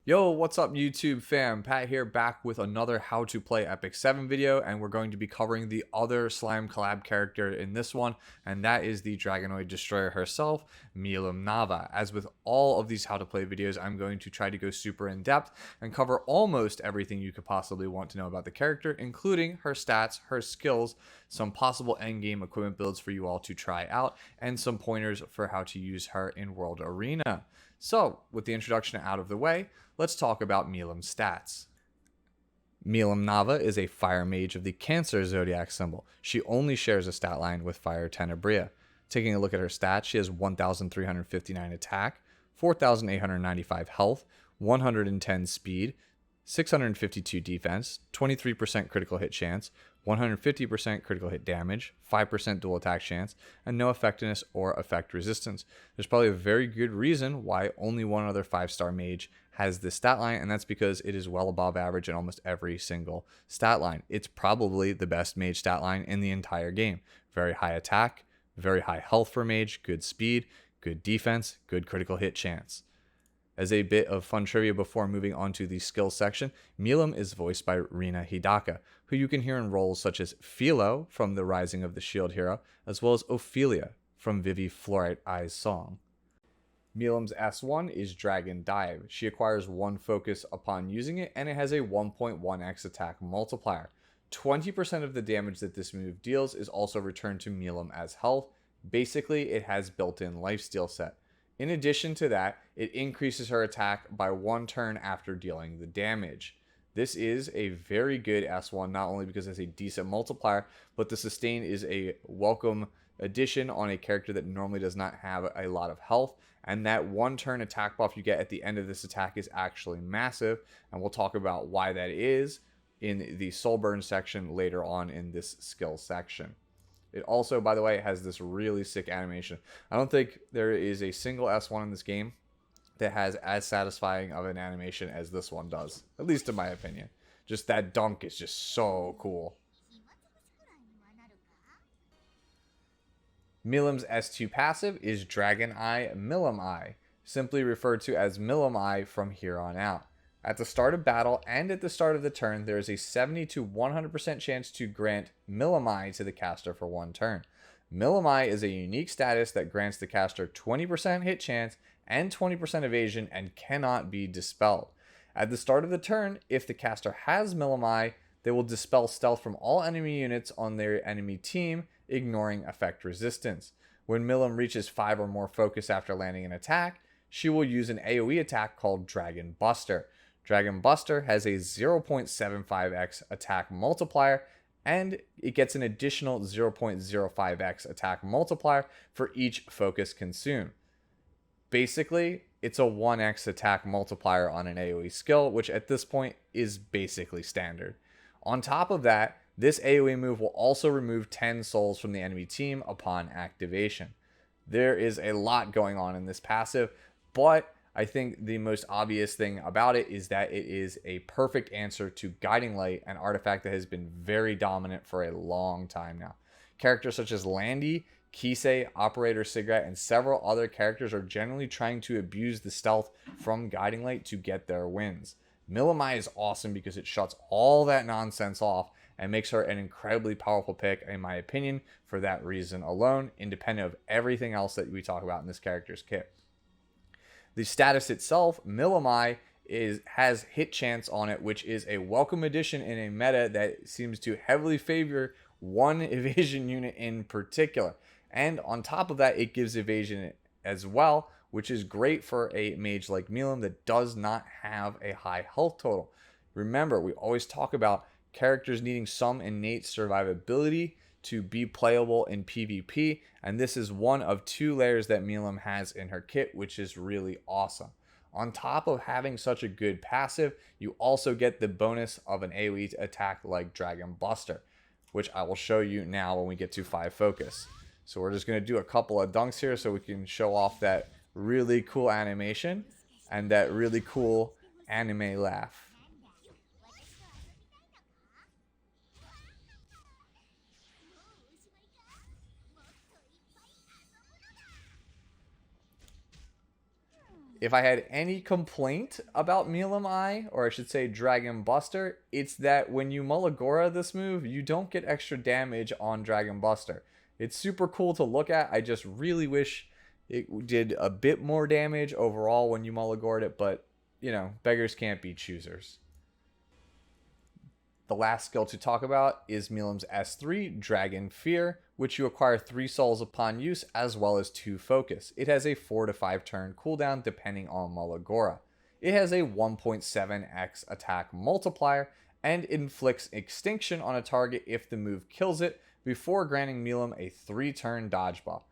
Yo, what's up YouTube fam? Pat here, back with another how to play Epic 7 video, and we're going to be covering the other slime collab character in this one, and that is the Dragonoid Destroyer herself, Milim Nava. As with all of these how to play videos, I'm going to try to go super in depth and cover almost everything you could possibly want to know about the character, including her stats, her skills, some possible endgame equipment builds for you all to try out, and some pointers for how to use her in World Arena. So, with the introduction out of the way, let's talk about Milim's stats. Milim Nava is a fire mage of the Cancer zodiac symbol. She only shares a stat line with Fire Tenebria. Taking a look at her stats, she has 1,359 attack, 4,895 health, 110 speed, 652 defense, 23% critical hit chance, 150% critical hit damage, 5% dual attack chance, and no effectiveness or effect resistance. There's probably a very good reason why only one other 5-star mage has this stat line, and that's because it is well above average in almost every single stat line. It's probably the best mage stat line in the entire game. Very high attack, very high health for mage, good speed, good defense, good critical hit chance. As a bit of fun trivia before moving on to the skills section, Milim is voiced by Rina Hidaka, who you can hear in roles such as Philo from the Rising of the Shield hero, as well as Ophelia from Vivi Fluorite Eye's song. Milim's S1 is Dragon Dive. She acquires 1 focus upon using it, and it has a 1.1x attack multiplier. 20% of the damage that this move deals is also returned to Milim as health. Basically, it has built-in lifesteal set. In addition to that, it increases her attack by 1 turn after dealing the damage. This is a very good S1, not only because it's a decent multiplier, but the sustain is a welcome addition on a character that normally does not have a lot of health, and that 1 turn attack buff you get at the end of this attack is actually massive, and we'll talk about why that is in the Soulburn section later on in this skill section. It also, by the way, has this really sick animation. I don't think there is a single S1 in this game that has as satisfying of an animation as this one does, at least in my opinion. Just that dunk is just so cool. Milim's S2 passive is Dragon Eye Milim Eye, simply referred to as Milim Eye from here on out. At the start of battle and at the start of the turn, there is a 70 to 100% chance to grant Milim Eye to the caster for 1 turn. Milim Eye is a unique status that grants the caster 20% hit chance and 20% evasion and cannot be dispelled. At the start of the turn, if the caster has Milim Eye, they will dispel stealth from all enemy units on their enemy team, ignoring effect resistance. When Milim reaches 5 or more focus after landing an attack, she will use an AoE attack called Dragon Buster. Dragon Buster has a 0.75x attack multiplier, and it gets an additional 0.05x attack multiplier for each focus consumed. Basically, it's a 1x attack multiplier on an AoE skill, which at this point is basically standard. On top of that, this AoE move will also remove 10 souls from the enemy team upon activation. There is a lot going on in this passive, but I think the most obvious thing about it is that it is a perfect answer to Guiding Light, an artifact that has been very dominant for a long time now. Characters such as Landy, Kisei, Operator Cigarette, and several other characters are generally trying to abuse the stealth from Guiding Light to get their wins. Milim Eye is awesome because it shuts all that nonsense off and makes her an incredibly powerful pick, in my opinion, for that reason alone, independent of everything else that we talk about in this character's kit. The status itself, Milim Eye, has hit chance on it, which is a welcome addition in a meta that seems to heavily favor one evasion unit in particular. And on top of that, it gives evasion as well, which is great for a mage like Milim that does not have a high health total. Remember, we always talk about characters needing some innate survivability to be playable in PvP, and this is one of 2 layers that Milim has in her kit, which is really awesome. On top of having such a good passive, you also get the bonus of an AoE attack like Dragon Buster, which I will show you now when we get to 5 focus. So we're just going to do a couple of dunks here so we can show off that really cool animation and that really cool anime laugh. If I had any complaint about Milim Eye, or I should say Dragon Buster, it's that when you Molagora this move, you don't get extra damage on Dragon Buster. It's super cool to look at. I just really wish it did a bit more damage overall when you Molagored it, but, you know, beggars can't be choosers. The last skill to talk about is Milim's S3, Dragon Fear, which you acquire 3 souls upon use as well as 2 focus. It has a 4 to 5 turn cooldown depending on Molagora. It has a 1.7x attack multiplier and inflicts extinction on a target if the move kills it before granting Milim a 3-turn dodge buff.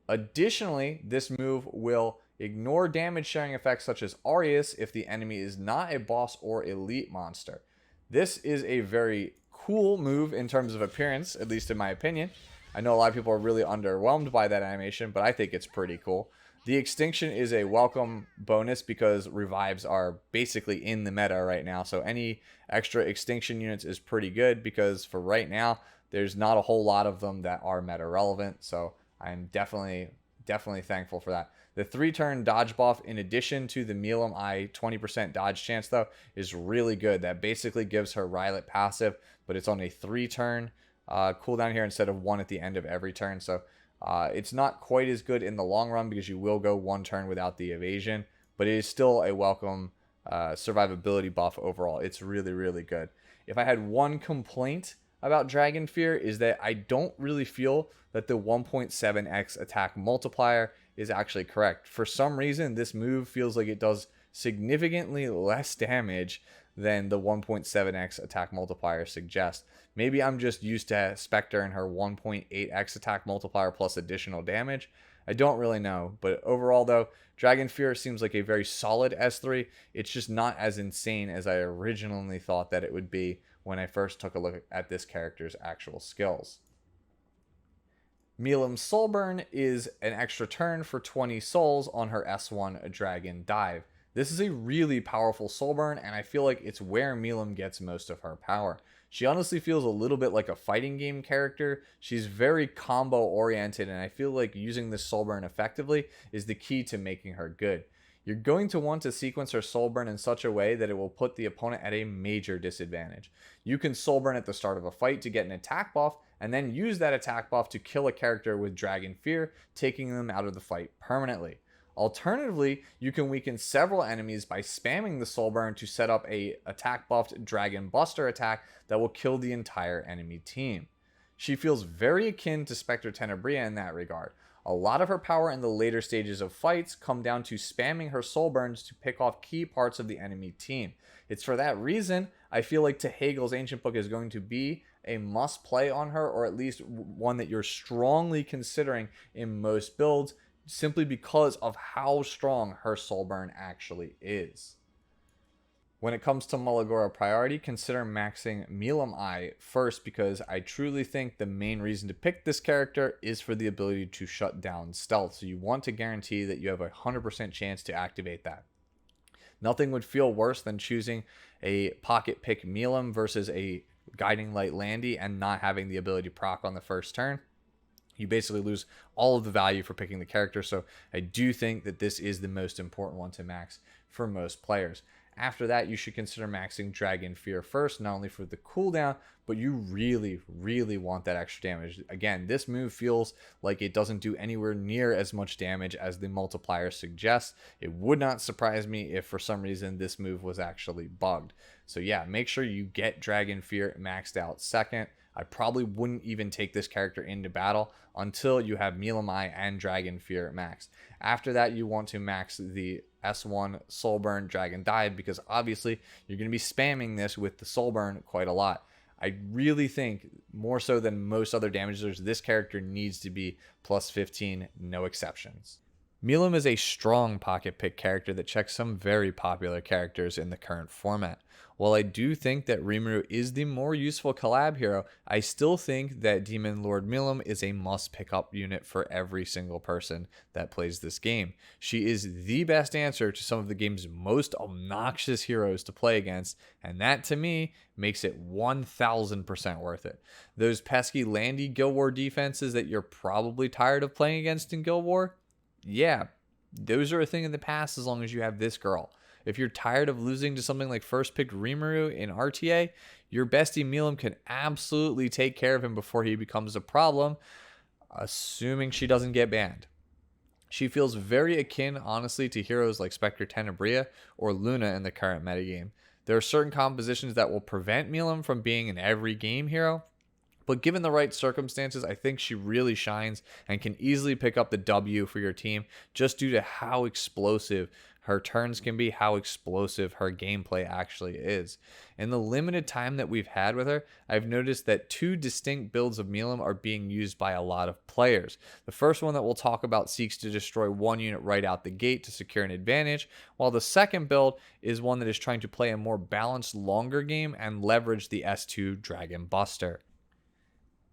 Additionally, this move will ignore damage sharing effects such as Aureus if the enemy is not a boss or elite monster. This is a very cool move in terms of appearance, at least in my opinion. I know a lot of people are really underwhelmed by that animation, but I think it's pretty cool. The extinction is a welcome bonus because revives are basically in the meta right now. So any extra extinction units is pretty good because for right now, there's not a whole lot of them that are meta relevant. So I'm definitely thankful for that. The 3-turn dodge buff, in addition to the Milim Eye 20% dodge chance, though, is really good. That basically gives her Rylet passive, but it's on a 3-turn cooldown here instead of 1 at the end of every turn. So it's not quite as good in the long run because you will go 1 turn without the evasion, but it is still a welcome survivability buff overall. It's really, really good. If I had one complaint about Dragon Fear is that I don't really feel that the 1.7x attack multiplier is actually correct. For some reason, this move feels like it does significantly less damage than the 1.7x attack multiplier suggests. Maybe I'm just used to Spectre and her 1.8x attack multiplier plus additional damage. I don't really know, but overall though, Dragon Fear seems like a very solid S3. It's just not as insane as I originally thought that it would be when I first took a look at this character's actual skills. Milim's Soulburn is an extra turn for 20 souls on her S1 Dragon Dive. This is a really powerful Soulburn, and I feel like it's where Milim gets most of her power. She honestly feels a little bit like a fighting game character. She's very combo oriented, and I feel like using this Soulburn effectively is the key to making her good. You're going to want to sequence her Soulburn in such a way that it will put the opponent at a major disadvantage. You can Soulburn at the start of a fight to get an attack buff, and then use that attack buff to kill a character with Dragon Fear, taking them out of the fight permanently. Alternatively, you can weaken several enemies by spamming the Soulburn to set up a attack buffed Dragon Buster attack that will kill the entire enemy team. She feels very akin to Spectre Tenebria in that regard. A lot of her power in the later stages of fights come down to spamming her Soulburns to pick off key parts of the enemy team. It's for that reason I feel like Tehagel's Ancient Book is going to be a must play on her, or at least one that you're strongly considering in most builds, simply because of how strong her Soulburn actually is. When it comes to Molagora Priority, consider maxing Milim Eye first, because I truly think the main reason to pick this character is for the ability to shut down stealth. So you want to guarantee that you have a 100% chance to activate that. Nothing would feel worse than choosing a pocket pick Milim versus a Guiding Light Landy and not having the ability to proc on the first turn. You basically lose all of the value for picking the character, so I do think that this is the most important one to max for most players. After that, you should consider maxing Dragon Fear first, not only for the cooldown, but you really, really want that extra damage. Again, this move feels like it doesn't do anywhere near as much damage as the multiplier suggests. It would not surprise me if for some reason this move was actually bugged. So yeah, make sure you get Dragon Fear maxed out second. I probably wouldn't even take this character into battle until you have Milim Eye and Dragon Fear maxed. After that, you want to max the S1 Soulburn Dragon Dive, because obviously you're going to be spamming this with the Soulburn quite a lot. I really think, more so than most other damagers, this character needs to be plus 15, no exceptions. Milim is a strong pocket pick character that checks some very popular characters in the current format. While I do think that Rimuru is the more useful collab hero, I still think that Demon Lord Milim is a must pick up unit for every single person that plays this game. She is the best answer to some of the game's most obnoxious heroes to play against, and that to me makes it 1000% worth it. Those pesky Landy Guild War defenses that you're probably tired of playing against in Guild War, yeah, those are a thing in the past as long as you have this girl. If you're tired of losing to something like first picked Rimuru in RTA, your Bestie Milim can absolutely take care of him before he becomes a problem, assuming she doesn't get banned. She feels very akin, honestly, to heroes like Spectre Tenebria or Luna in the current metagame. There are certain compositions that will prevent Milim from being an every game hero, but given the right circumstances, I think she really shines and can easily pick up the W for your team just due to how explosive her turns can be, how explosive her gameplay actually is. In the limited time that we've had with her, I've noticed that two distinct builds of Milim are being used by a lot of players. The first one that we'll talk about seeks to destroy one unit right out the gate to secure an advantage, while the second build is one that is trying to play a more balanced, longer game and leverage the S2 Dragon Buster.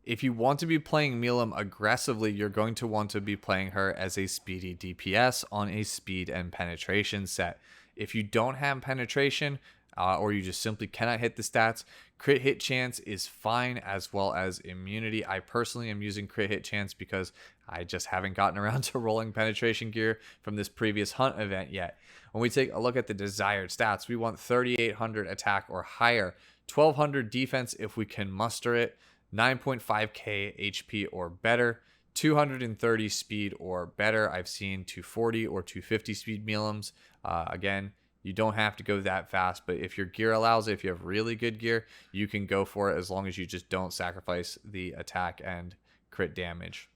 If you want to be playing Milim aggressively, you're going to want to be playing her as a speedy DPS on a speed and penetration set. If you don't have penetration, or you just simply cannot hit the stats, crit hit chance is fine, as well as immunity. I personally am using crit hit chance because I just haven't gotten around to rolling penetration gear from this previous hunt event yet. When we take a look at the desired stats, we want 3,800 attack or higher, 1,200 defense if we can muster it, 9.5k HP or better, 230 speed or better. I've seen 240 or 250 speed Milims. Again, you don't have to go that fast, but if your gear allows it, if you have really good gear, you can go for it as long as you just don't sacrifice the attack and crit damage.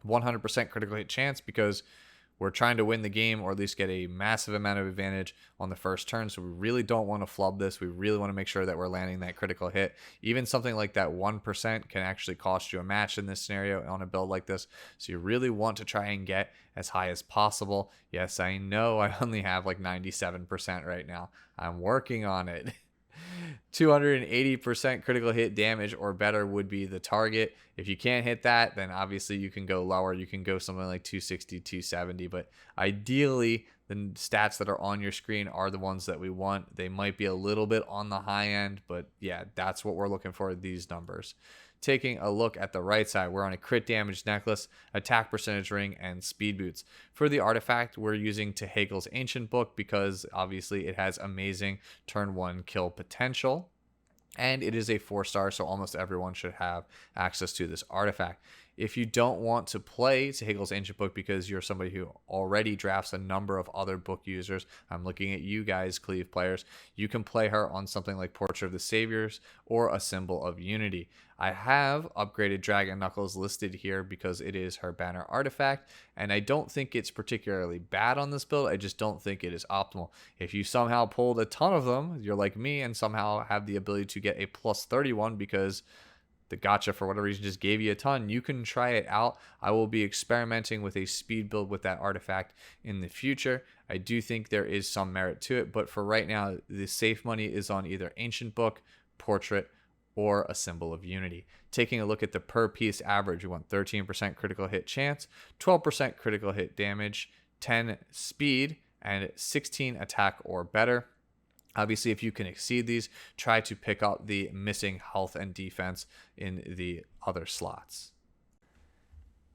100% critical hit chance because we're trying to win the game or at least get a massive amount of advantage on the first turn. So we really don't want to flub this. We really want to make sure that we're landing that critical hit. Even something like that 1% can actually cost you a match in this scenario on a build like this. So you really want to try and get as high as possible. Yes, I know I only have like 97% right now. I'm working on it. 280% critical hit damage or better would be the target. If you can't hit that, then obviously you can go lower. You can go something like 260, 270, but ideally the stats that are on your screen are the ones that we want. They might be a little bit on the high end, but yeah, that's what we're looking for, these numbers. Taking a look at the right side, we're on a crit damage necklace, attack percentage ring, and speed boots. For the artifact, we're using Tehegel's Ancient Book because obviously it has amazing turn 1 kill potential. And it is a 4-star, so almost everyone should have access to this artifact. If you don't want to play Tehegel's Ancient Book because you're somebody who already drafts a number of other book users, I'm looking at you guys, Cleave players, you can play her on something like Portrait of the Saviors or a Symbol of Unity. I have upgraded Dragon Knuckles listed here because it is her banner artifact, and I don't think it's particularly bad on this build. I just don't think it is optimal. If you somehow pulled a ton of them, you're like me, and somehow have the ability to get a plus 31 because the gacha for whatever reason just gave you a ton, you can try it out. I will be experimenting with a speed build with that artifact in the future. I do think there is some merit to it, but for right now, the safe money is on either Ancient Book, Portrait, or a Symbol of Unity. Taking a look at the per piece average, we want 13% critical hit chance, 12% critical hit damage, 10 speed, and 16 attack or better. Obviously, if you can exceed these, try to pick up the missing health and defense in the other slots.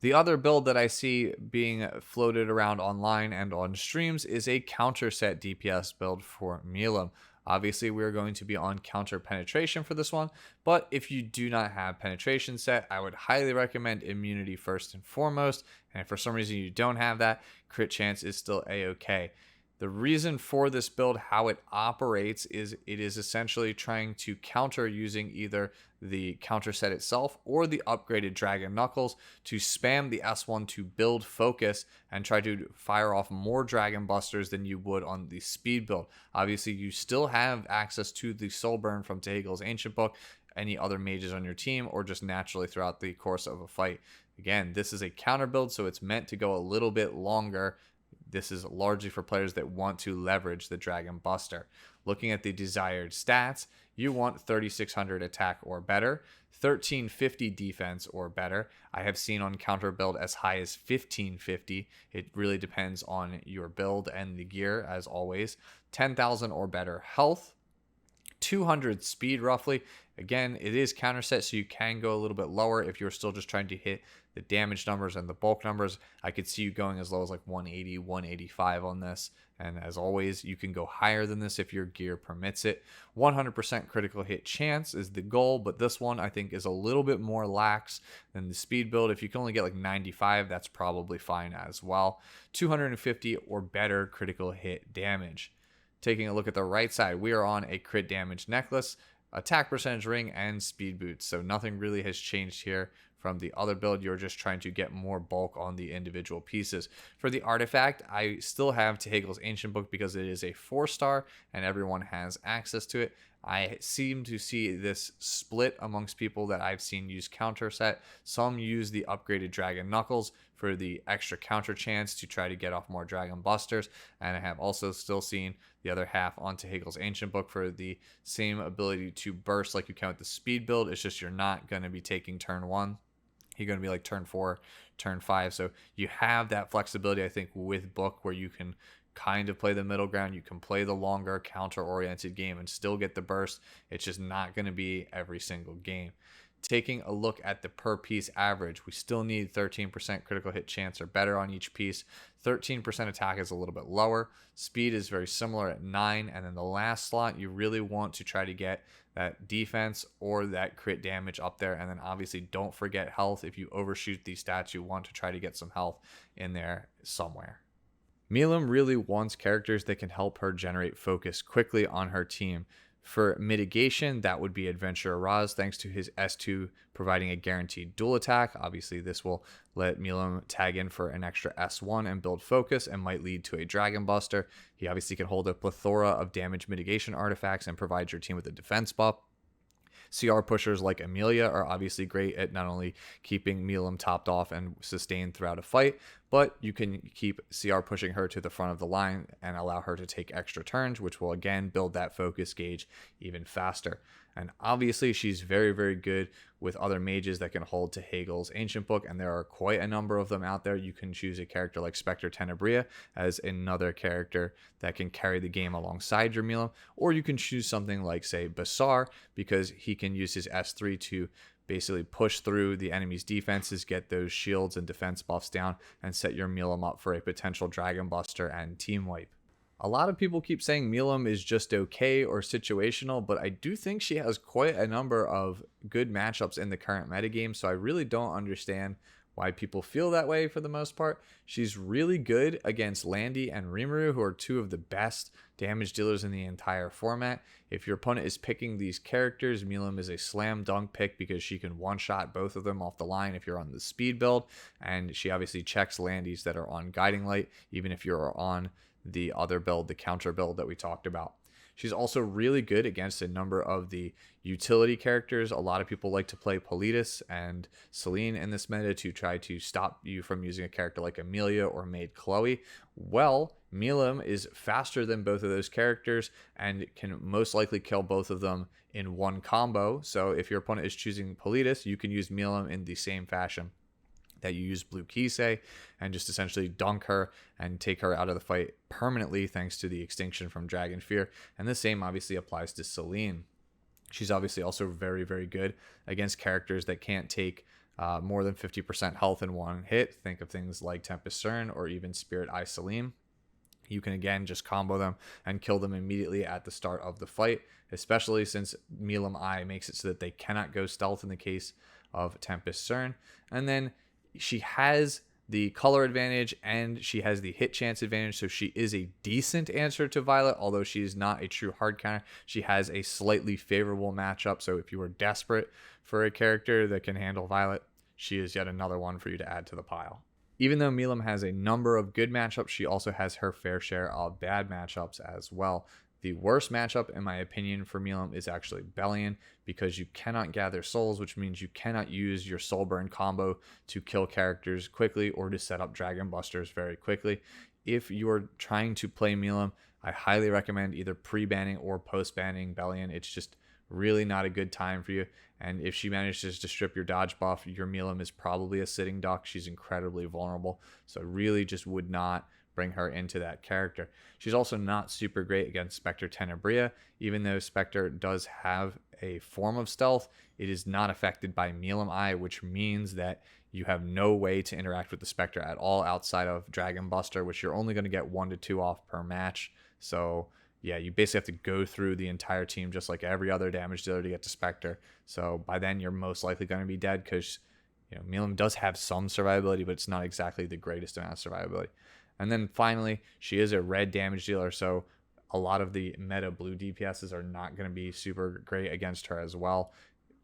The other build that I see being floated around online and on streams is a counter set DPS build for Milim. Obviously, we're going to be on counter penetration for this one, but if you do not have penetration set, I would highly recommend immunity first and foremost, and if for some reason you don't have that, crit chance is still a-okay. The reason for this build, how it operates, is it is essentially trying to counter using either the counter set itself or the upgraded Dragon Knuckles to spam the S1 to build focus and try to fire off more Dragon Busters than you would on the speed build. Obviously, you still have access to the Soulburn from Tehegel's Ancient Book, any other mages on your team, or just naturally throughout the course of a fight. Again, this is a counter build, so it's meant to go a little bit longer. This is largely for players that want to leverage the Dragon Buster. Looking at the desired stats, you want 3,600 attack or better, 1,350 defense or better. I have seen on counter build as high as 1,550. It really depends on your build and the gear, as always. 10,000 or better health, 200 speed roughly. Again, it is counter set, so you can go a little bit lower if you're still just trying to hit the damage numbers and the bulk numbers. I could see you going as low as like 180, 185 on this. And as always, you can go higher than this if your gear permits it. 100% critical hit chance is the goal, but this one I think is a little bit more lax than the speed build. If you can only get like 95, that's probably fine as well. 250 or better critical hit damage. Taking a look at the right side, we are on a crit damage necklace, attack percentage ring, and speed boots. So nothing really has changed here from the other build. You're just trying to get more bulk on the individual pieces. For the artifact, I still have Tehagel's Ancient Book because it is a 4-star and everyone has access to it. I seem to see this split amongst people that I've seen use counter set. Some use the upgraded Dragon Knuckles for the extra counter chance to try to get off more Dragon Busters. And I have also still seen the other half on Tehagel's Ancient Book for the same ability to burst like you can with the speed build. It's just you're not going to be taking turn 1. You're going to be like turn 4, turn 5. So you have that flexibility, I think, with Book where you can kind of play the middle ground. You can play the longer counter-oriented game and still get the burst. It's just not going to be every single game. Taking a look at the per piece average, we still need 13% critical hit chance or better on each piece. 13% attack is a little bit lower. Speed is very similar at 9. And then the last slot, you really want to try to get that defense or that crit damage up there. And then obviously don't forget health. If you overshoot these stats, you want to try to get some health in there somewhere. Milim really wants characters that can help her generate focus quickly on her team. For mitigation, that would be Adventurer Raz, thanks to his S2 providing a guaranteed dual attack. Obviously, this will let Milim tag in for an extra S1 and build focus and might lead to a Dragon Buster. He obviously can hold a plethora of damage mitigation artifacts and provide your team with a defense buff. CR pushers like Amelia are obviously great at not only keeping Milim topped off and sustained throughout a fight, but you can keep CR pushing her to the front of the line and allow her to take extra turns, which will again build that focus gauge even faster. And obviously she's very, very good with other mages that can hold Tehagel's Ancient Book, and there are quite a number of them out there. You can choose a character like Spectre Tenebria as another character that can carry the game alongside your Milim, or you can choose something like, say, Basar, because he can use his S3 to basically push through the enemy's defenses, get those shields and defense buffs down, and set your Milim up for a potential Dragon Buster and team wipe. A lot of people keep saying Milim is just okay or situational, but I do think she has quite a number of good matchups in the current metagame, so I really don't understand why people feel that way for the most part. She's really good against Landy and Rimuru, who are two of the best damage dealers in the entire format. If your opponent is picking these characters, Milim is a slam dunk pick because she can one-shot both of them off the line if you're on the speed build, and she obviously checks Landys that are on Guiding Light, even if you're on the other build, the counter build that we talked about. She's also really good against a number of the utility characters. A lot of people like to play Politis and Celine in this meta to try to stop you from using a character like Amelia or Maid Chloe. Well, Milim is faster than both of those characters and can most likely kill both of them in one combo. So if your opponent is choosing Politis, you can use Milim in the same fashion that you use Blue Kisei and just essentially dunk her and take her out of the fight permanently thanks to the extinction from Dragon Fear. And the same obviously applies to Celine. She's obviously also very, very good against characters that can't take more than 50% health in one hit. Think of things like Tempest Cern or even Spirit Eye Celine. You can again just combo them and kill them immediately at the start of the fight, especially since Milim Eye makes it so that they cannot go stealth in the case of Tempest Cern. And then she has the color advantage and she has the hit chance advantage, so she is a decent answer to Violet, although she is not a true hard counter. She has a slightly favorable matchup, so if you were desperate for a character that can handle Violet, she is yet another one for you to add to the pile. Even though Milim has a number of good matchups, she also has her fair share of bad matchups as well. The worst matchup, in my opinion, for Milim is actually Bellion, because you cannot gather souls, which means you cannot use your Soulburn combo to kill characters quickly or to set up Dragon Busters very quickly. If you're trying to play Milim, I highly recommend either pre-banning or post-banning Bellion. It's just really not a good time for you. And if she manages to strip your dodge buff, your Milim is probably a sitting duck. She's incredibly vulnerable. So I really just would not bring her into that character. She's also not super great against Spectre Tenebria. Even though Spectre does have a form of stealth, it is not affected by Milim Eye, which means that you have no way to interact with the Spectre at all outside of Dragon Buster, which you're only going to get 1 to 2 off per match. So yeah, you basically have to go through the entire team just like every other damage dealer to get to Spectre. So by then you're most likely going to be dead because Milim does have some survivability, but it's not exactly the greatest amount of survivability. And then finally, she is a red damage dealer, so a lot of the meta blue DPSs are not going to be super great against her as well.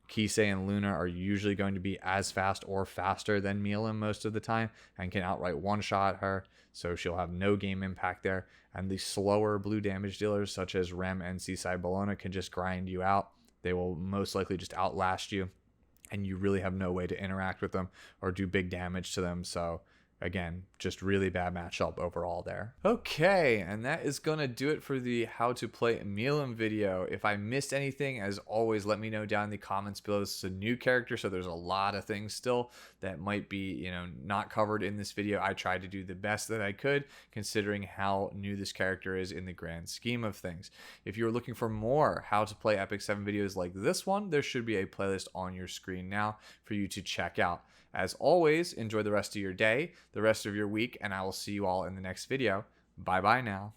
Kisei and Luna are usually going to be as fast or faster than Milim most of the time and can outright one-shot her, so she'll have no game impact there. And the slower blue damage dealers such as Rem and Seaside Bologna can just grind you out. They will most likely just outlast you, and you really have no way to interact with them or do big damage to them. So again, just really bad matchup overall there. Okay, and that is gonna do it for the how to play Milim video. If I missed anything, as always, let me know down in the comments below. This is a new character, so there's a lot of things still that might be, not covered in this video. I tried to do the best that I could, considering how new this character is in the grand scheme of things. If you're looking for more how to play Epic 7 videos like this one, there should be a playlist on your screen now for you to check out. As always, enjoy the rest of your day, the rest of your week, and I will see you all in the next video. Bye-bye now.